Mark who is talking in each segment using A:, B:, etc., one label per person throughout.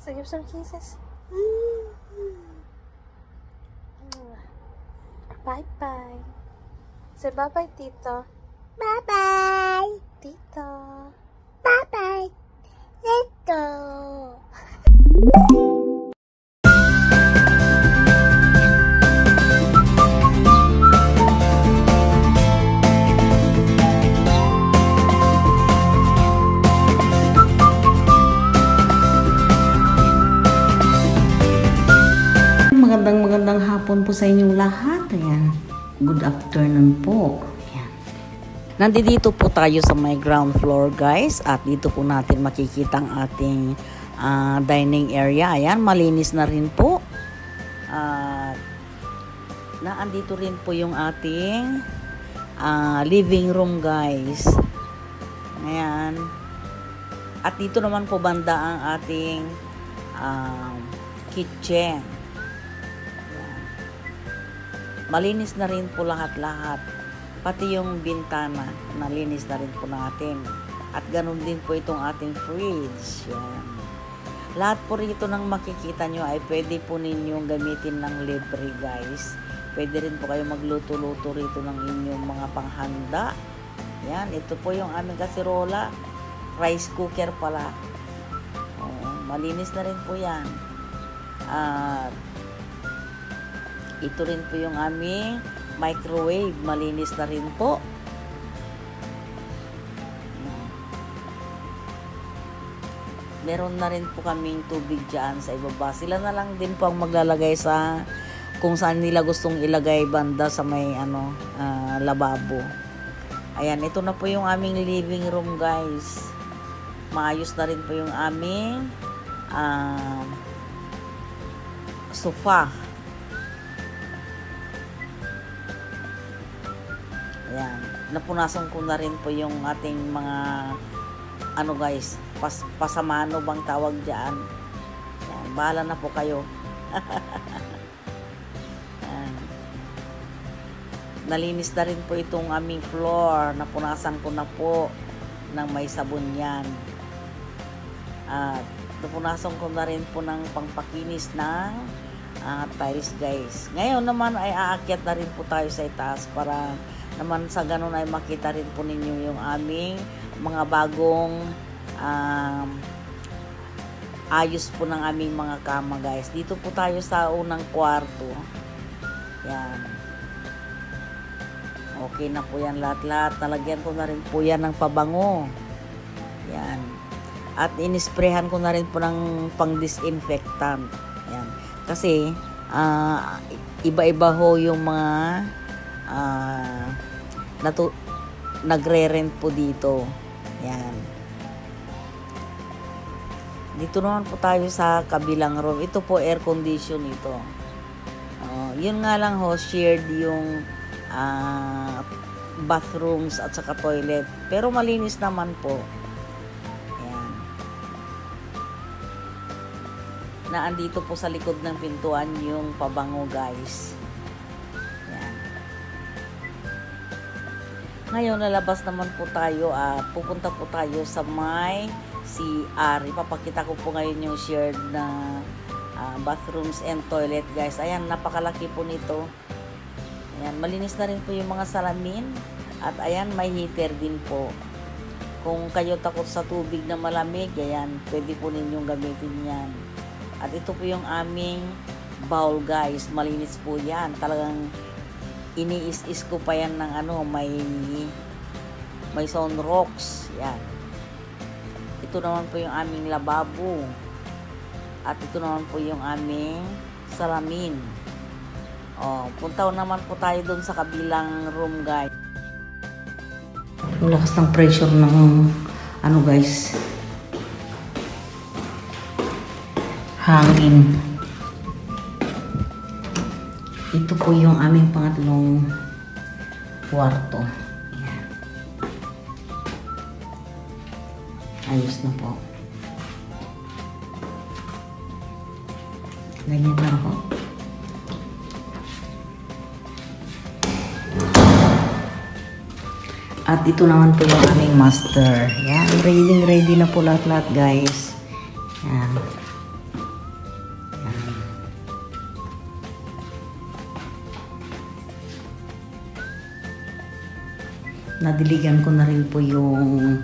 A: So give some kisses. Bye-bye. Say bye-bye, Tito.
B: Bye-bye.
A: Tito.
B: Bye-bye. Tito.
C: Magandang hapon po sa inyong lahat. Ayan. Good afternoon po. Ayan. Nandito po tayo sa my ground floor, guys. At dito po natin makikita ang ating dining area. Ayan, malinis na rin po. Naandito rin po yung ating living room, guys. Ayan. At dito naman po banda ang ating kitchen. Malinis na rin po lahat-lahat. Pati yung bintana, nalinis na rin po natin. At ganun din po itong ating fridge. Yan. Lahat po rito nang makikita nyo ay pwede po ninyong gamitin ng libre, guys. Pwede rin po kayo magluto-luto rito ng inyong mga panghanda. Yan, ito po yung aming kasirola. Rice cooker pala. Malinis na rin po yan. Ito rin po yung aming microwave. Malinis na rin po. Meron na rin po kaming tubig dyan sa ibaba. Sila na lang din po ang maglalagay sa kung saan nila gustong ilagay banda sa may lababo. Ayan, ito na po yung aming living room, guys. Maayos na rin po yung aming sofa. Ayan, napunasan ko na rin po yung ating mga guys, pasamano bang tawag dyan. Ayan, bahala na po kayo. Ayan. Nalinis na rin po itong aming floor. Napunasan ko na po ng may sabon yan. At napunasan ko na rin po ng pangpakinis ng tiles, guys. Ngayon naman ay aakyat na rin po tayo sa itaas para naman sa ganun ay makita rin po ninyo yung aming mga bagong ayos po ng aming mga kama, guys. Dito po tayo sa unang kwarto. Yan. Okay na po yan lahat-lahat. Nalagyan ko na rin po yan ng pabango. Yan. At inisprehan ko na rin po ng pang-disinfectant. Yan. Kasi iba-iba ho yung mga nagre-rent po dito. Yan. Dito naman po tayo sa kabilang room. Ito po air condition ito. Yun nga lang ho, shared yung bathrooms at saka toilet. Pero malinis naman po. Yan. Naandito po sa likod ng pintuan yung pabango, guys. Ngayon, lalabas naman po tayo at pupunta po tayo sa may CR. Ipapakita ko po ngayon yung shared na bathrooms and toilet, guys. Ayan, napakalaki po nito. Ayan, malinis na rin po yung mga salamin. At ayan, may heater din po. Kung kayo takot sa tubig na malamig, ayan, pwede po ninyong gamitin yan. At ito po yung aming bowl, guys. Malinis po yan. Talagang iniis-is ko pa yan ng may sunrocks. Yan. Ito naman po yung aming lababo. At ito naman po yung aming salamin. Punta naman po tayo dun sa kabilang room, guys. Ang lakas ng pressure ng guys, hangin. Ito po yung aming pangatlong kwarto. Ayan. Ayos na po. Ganyan lang po. At ito naman po yung aming master. Yan, ready na po lahat-lahat, guys. Yan. Yan. Nadiligan ko na rin po yung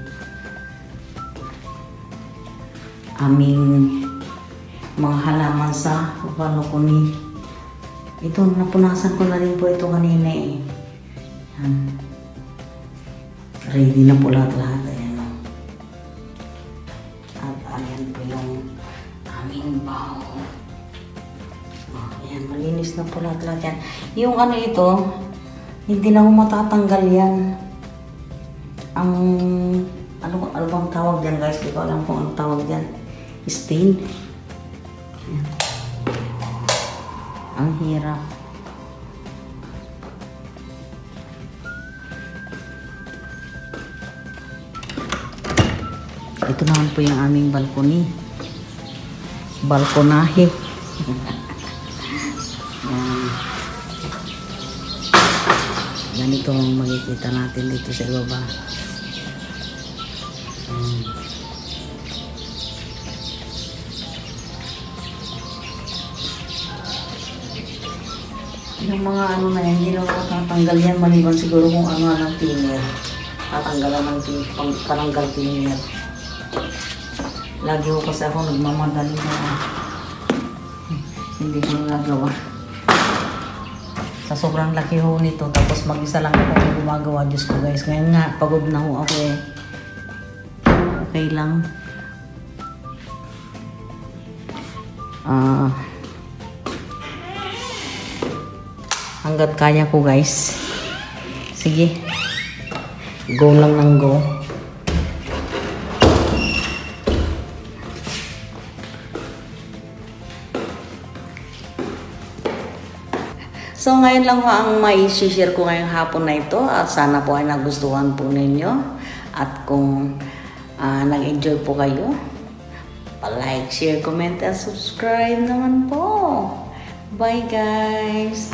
C: aming mga halaman sa balcony. Ito, napunasan ko na rin po ito kanina eh. Yan. Ready na po lahat-lahat. Ayan o. At ayan po yung aming baho. Ayan, malinis na po lahat-lahat yan. Yung ano ito, hindi na ko matatanggal yan. Ang, ano bang tawag dyan guys? Di ko alam kung ano tawag dyan. Stain. Ayan. Ang hirap. Ito naman po yung aming balcony. Balkonahe. Ganito ang makikita natin dito sa ibaba. Yung mga ano na yan, hindi na matatanggal yan maliban siguro kung ano ng thinner. Tatanggalan ng pananggal thinner. Lagi ko kasi ako nagmamadali na hindi ko nagawa. Sa sobrang laki ho nito, tapos mag-isa lang ako gumagawa. Diyos ko guys, ngayon nga, pagod na ho ako eh. Okay lang. Hanggat kaya ko guys. Sige. Go lang ng go. So ngayon lang ho ang mai-share ko ngayong hapon na ito at sana po ay nagustuhan po ninyo at kung nag-enjoy po kayo, pa-like, share, comment, and subscribe naman po. Bye guys!